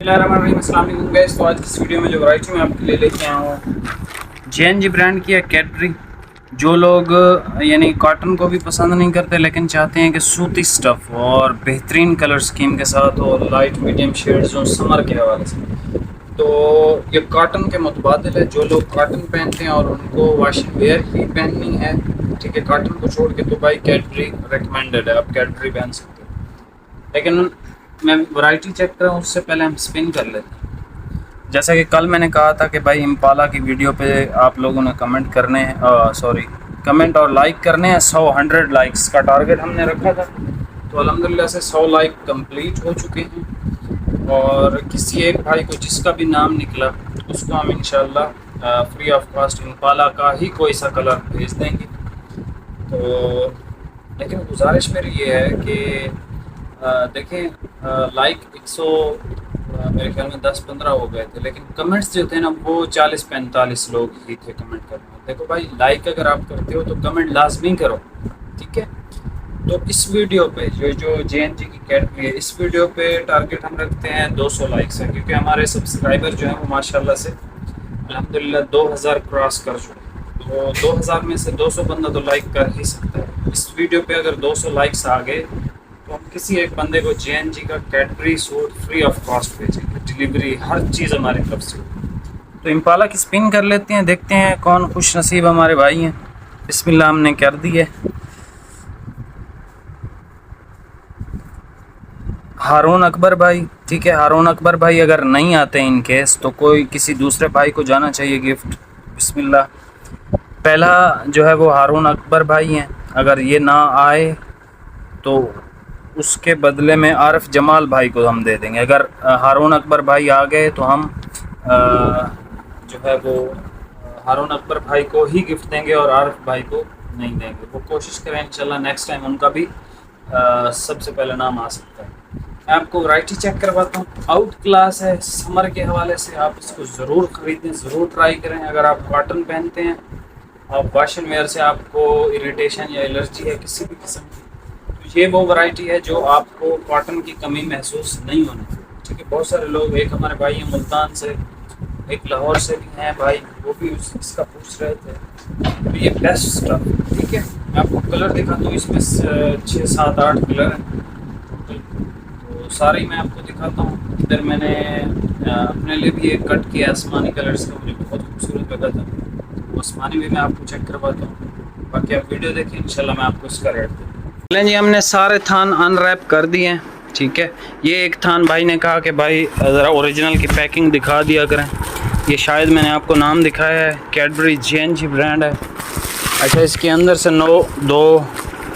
अस्सलाम वालेकुम गाइस। तो आज की इस वीडियो में जो वैरायटी मैं आपके लिए लेके आया हूँ जेएनजी ब्रांड की है कैडबरी। जो लोग यानी कॉटन को भी पसंद नहीं करते लेकिन चाहते हैं कि सूती स्टफ़ और बेहतरीन कलर स्कीम के साथ और लाइट मीडियम शेड्स हो समर के हवाले से, तो ये कॉटन के मुतबादिल है। जो लोग कॉटन पहनते हैं और उनको वाशिंग वेयर ही पहननी है, ठीक है, कॉटन को छोड़ के, तो भाई कैडबरी रिकमेंडेड है, आप कैडबरी पहन सकते हो। लेकिन मैं वैरायटी चेक कर रहा हूँ उससे पहले हम स्पिन कर लेते हैं। जैसा कि कल मैंने कहा था कि भाई इम्पाला की वीडियो पे आप लोगों ने कमेंट करने हैं, कमेंट और लाइक करने हैं। 100 लाइक्स का टारगेट हमने रखा था, तो अल्हम्दुलिल्लाह से 100 लाइक कंप्लीट हो चुके हैं। और किसी एक भाई को जिसका भी नाम निकला उसको हम इंशाल्लाह फ्री ऑफ कॉस्ट इम्पाला का ही कोई सा कलर भेज देंगे। तो लेकिन गुजारिश मेरी ये है कि देखें, लाइक 100 मेरे ख्याल में 10-15 हो गए थे, लेकिन कमेंट्स जो थे ना वो 40-45 लोग ही थे कमेंट करने में। देखो भाई, लाइक अगर आप करते हो तो कमेंट लाजमी करो, ठीक है। तो इस वीडियो पे जो जेएनजी की कैटेगरी है, इस वीडियो पे टारगेट हम रखते हैं 200 लाइक्स है, क्योंकि हमारे सब्सक्राइबर जो हैं वो माशाल्लाह से अल्हम्दुलिल्लाह 2000 क्रॉस कर चुके हैं। तो 2000 में से 200 बंदा तो लाइक कर ही सकता है। इस वीडियो पे अगर 200 लाइक्स आ गए तो हम किसी एक बंदे को जेएनजी का Cadbury suit free of cost भेजेंगे, डिलीवरी हर चीज़ हमारी तरफ से। तो इम्पाला की स्पिन कर लेते हैं, देखते हैं कौन खुश नसीब हमारे भाई हैं। बिस्मिल्लाह हमने कर दी है। हारून अकबर भाई, ठीक है। हारून अकबर भाई अगर नहीं आते इन केस तो कोई किसी दूसरे भाई को जाना चाहिए गिफ्ट। बिस्मिल्लाह, पहला जो है वो हारून अकबर भाई हैं। अगर ये ना आए तो उसके बदले में आरिफ जमाल भाई को हम दे देंगे। अगर हारून अकबर भाई आ गए तो हम जो है वो हारून अकबर भाई को ही गिफ्ट देंगे और आरिफ भाई को नहीं देंगे। वो कोशिश करें इंशाल्लाह नेक्स्ट टाइम उनका भी सबसे पहले नाम आ सकता है। मैं आपको वैरायटी चेक करवाता हूँ, आउट क्लास है समर के हवाले से। आप इसको ज़रूर ख़रीदें, ज़रूर ट्राई करें। अगर आप कॉटन पहनते हैं, आप वाशिंग वेयर से आपको इरिटेशन या एलर्जी है किसी भी किस्म की, तो ये वो वैरायटी है जो आपको कॉटन की कमी महसूस नहीं होनी चाहिए, ठीक है। बहुत सारे लोग, एक हमारे भाई हैं मुल्तान से, एक लाहौर से भी हैं भाई, वो भी इसका पूछ रहे थे। तो ये बेस्ट स्टफ, ठीक है। मैं आपको कलर दिखाता हूँ, इसमें 6-7-8 कलर हैं तो सारे ही मैं आपको दिखाता हूँ। इधर मैंने अपने लिए भी एक कट किया आसमानी कलर्स का, मुझे बहुत खूबसूरत लगा था। वो आसमानी भी मैं आपको चेक करवाता हूँ, बाकी आप वीडियो देखें, इंशाल्लाह मैं आपको इसका रेट दूँ। चलें जी, हमने सारे थान अनरैप कर दिए हैं, ठीक है। ये एक थान भाई ने कहा कि भाई ज़रा ओरिजिनल की पैकिंग दिखा दिया करें। ये शायद मैंने आपको नाम दिखाया है, कैडबरी जेएनजी ब्रांड है। अच्छा, इसके अंदर से 2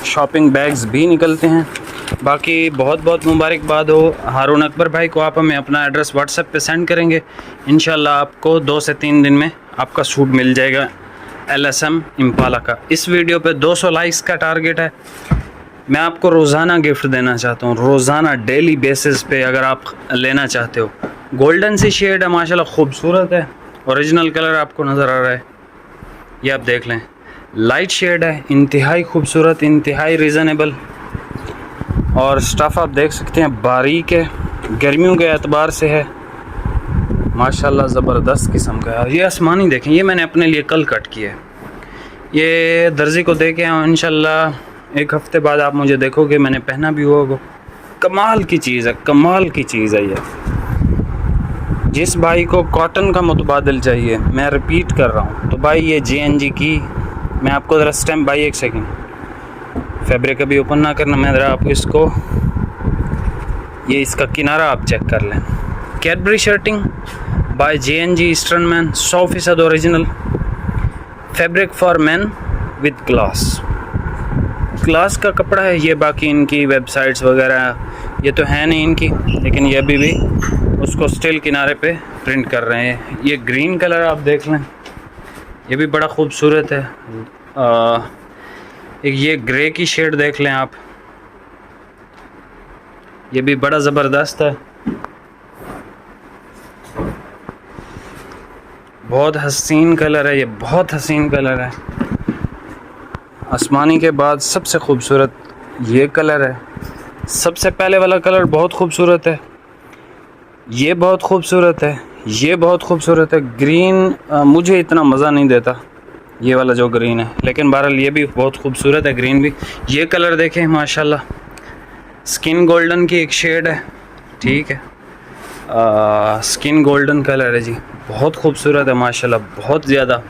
शॉपिंग बैग्स भी निकलते हैं। बाकी बहुत बहुत मुबारकबाद हो हारून अकबर भाई को। आप हमें अपना एड्रेस व्हाट्सएप पे सेंड करेंगे, इंशाल्लाह आपको 2 से 3 दिन में आपका सूट मिल जाएगा LSM इम्पाला का। इस वीडियो पे 200 लाइक्स का टारगेट है। मैं आपको रोज़ाना गिफ्ट देना चाहता हूँ, रोज़ाना डेली बेसिस पे अगर आप लेना चाहते हो। गोल्डन सी शेड है, माशाल्लाह खूबसूरत है। ओरिजिनल कलर आपको नज़र आ रहा है, ये आप देख लें। लाइट शेड है, इंतहाई खूबसूरत, इंतहाई रीज़नेबल। और स्टफ़ आप देख सकते हैं बारीक है, गर्मियों के एतबार से है, माशाल्लाह ज़बरदस्त किस्म का है। ये आसमानी देखें, ये मैंने अपने लिए कल कट किया है। ये दर्जी को दे के आऊँ, इंशाल्लाह 1 हफ़्ते बाद आप मुझे देखोगे मैंने पहना भी हुआ। वो कमाल की चीज़ है, कमाल की चीज़ है ये। जिस भाई को कॉटन का मुतबादिल चाहिए, मैं रिपीट कर रहा हूँ, तो भाई ये जेएनजी की, मैं आपको ज़रा स्टैम्प, भाई 1 सेकेंड, फैब्रिक अभी ओपन ना करना, मैं ज़रा आपको इसको, ये इसका किनारा आप चेक कर लें। Cadbury shirting by JNG eastern man, 100% ओरिजिनल। Fabric for man with glass का कपड़ा है ये। बाकी इनकी वेबसाइट्स वगैरह ये तो है नहीं इनकी, लेकिन ये अभी भी उसको स्टिल किनारे पे प्रिंट कर रहे हैं। ये ग्रीन कलर आप देख लें, ये भी बड़ा खूबसूरत है। एक ये ग्रे की शेड देख लें आप, ये भी बड़ा ज़बरदस्त है, बहुत हसीन कलर है ये, बहुत हसीन कलर है। आसमानी के बाद सबसे खूबसूरत ये कलर है। सबसे पहले वाला कलर बहुत खूबसूरत है, ये बहुत खूबसूरत है, ये बहुत खूबसूरत है। ग्रीन मुझे इतना मज़ा नहीं देता ये वाला जो ग्रीन है, लेकिन बहरहाल ये भी बहुत खूबसूरत है ग्रीन भी। ये कलर देखें माशाल्लाह, स्किन गोल्डन की एक शेड है, ठीक है, स्किन गोल्डन कलर है जी, बहुत खूबसूरत है माशाल्लाह, बहुत ज़्यादा।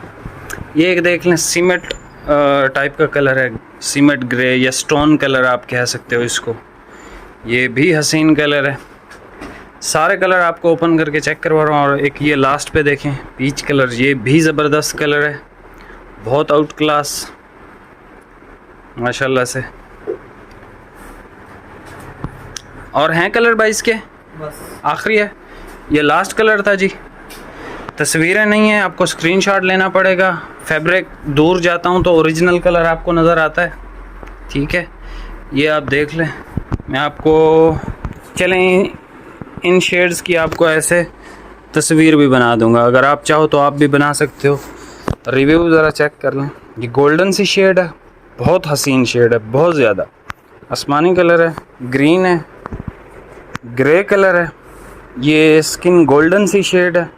ये एक देख लें, सीमेंट टाइप का कलर है, सीमेंट ग्रे या स्टोन कलर आप कह सकते हो इसको। ये भी हसीन कलर है। सारे कलर आपको ओपन करके चेक करवा रहा हूँ। और एक ये लास्ट पे देखें, पीच कलर, ये भी ज़बरदस्त कलर है, बहुत आउट क्लास माशाल्लाह से। और हैं कलर भाई इसके? बस आखिरी है, ये लास्ट कलर था जी। तस्वीरें नहीं है, आपको स्क्रीनशॉट लेना पड़ेगा। फैब्रिक दूर जाता हूँ तो ओरिजिनल कलर आपको नज़र आता है, ठीक है। ये आप देख लें, मैं आपको चलें इन शेड्स की आपको ऐसे तस्वीर भी बना दूंगा, अगर आप चाहो तो आप भी बना सकते हो। रिव्यू ज़रा चेक कर लें। ये गोल्डन सी शेड है, बहुत हसीन शेड है, बहुत ज़्यादा। आसमानी कलर है, ग्रीन है, ग्रे कलर है, ये स्किन गोल्डन सी शेड है,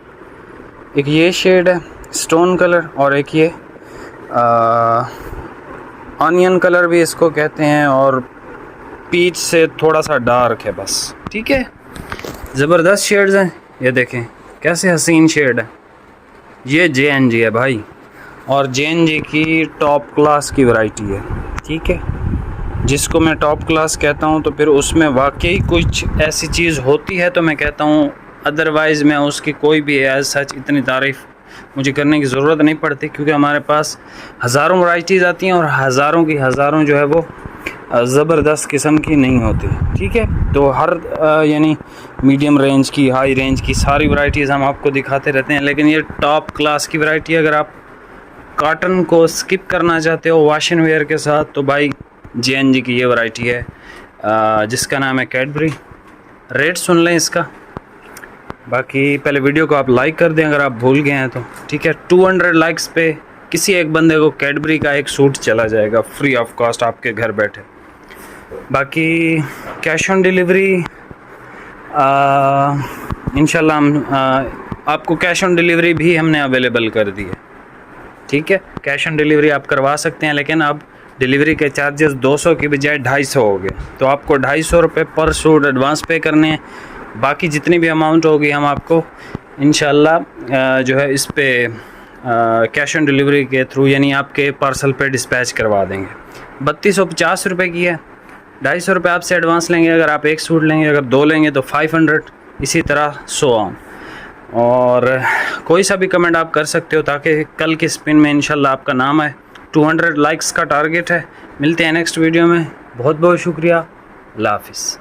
एक ये शेड है स्टोन कलर, और एक ये ऑनियन कलर भी इसको कहते हैं, और पीच से थोड़ा सा डार्क है बस, ठीक है। ज़बरदस्त शेड्स हैं, ये देखें कैसे हसीन शेड है। ये JNG है भाई, और JNG की टॉप क्लास की वैरायटी है, ठीक है। जिसको मैं टॉप क्लास कहता हूँ तो फिर उसमें वाकई कुछ ऐसी चीज़ होती है तो मैं कहता हूँ, अदरवाइज़ मैं उसकी कोई भी एज सच इतनी तारीफ़ मुझे करने की ज़रूरत नहीं पड़ती, क्योंकि हमारे पास हज़ारों वैरायटीज़ आती हैं और हज़ारों की हज़ारों जो है वो ज़बरदस्त किस्म की नहीं होती, ठीक है। तो हर यानी मीडियम रेंज की, हाई रेंज की सारी वैरायटीज़ हम आपको दिखाते रहते हैं, लेकिन ये टॉप क्लास की वैरायटी, अगर आप कॉटन को स्किप करना चाहते हो वाशन वेयर के साथ, तो भाई JNG की ये वैरायटी है, जिसका नाम है कैडबरी। रेट सुन लें इसका, बाकी पहले वीडियो को आप लाइक कर दें अगर आप भूल गए हैं तो, ठीक है। 200 लाइक्स पे किसी एक बंदे को कैडबरी का एक सूट चला जाएगा फ्री ऑफ कॉस्ट आपके घर बैठे। बाकी कैश ऑन डिलीवरी इंशाल्लाह हम आपको कैश ऑन डिलीवरी भी हमने अवेलेबल कर दी है, ठीक है। कैश ऑन डिलीवरी आप करवा सकते हैं, लेकिन अब डिलीवरी के चार्जेस 200 की बजाय 250 हो गए, तो आपको 250 रुपये पर सूट एडवांस पे करने हैं। बाकी जितनी भी अमाउंट होगी हम आपको इंशाल्लाह जो है इस पे कैश ऑन डिलीवरी के थ्रू, यानी आपके पार्सल पे डिस्पैच करवा देंगे। 3250 रुपये की है, 250 रुपये आपसे एडवांस लेंगे अगर आप एक सूट लेंगे, अगर 2 लेंगे तो 500, इसी तरह सो ऑन। और कोई सा भी कमेंट आप कर सकते हो ताकि कल के स्पिन में इंशाल्लाह आपका नाम आए। 200 लाइक्स का टारगेट है। मिलते हैं नेक्स्ट वीडियो में, बहुत बहुत शुक्रिया, अल्लाह हाफिज़।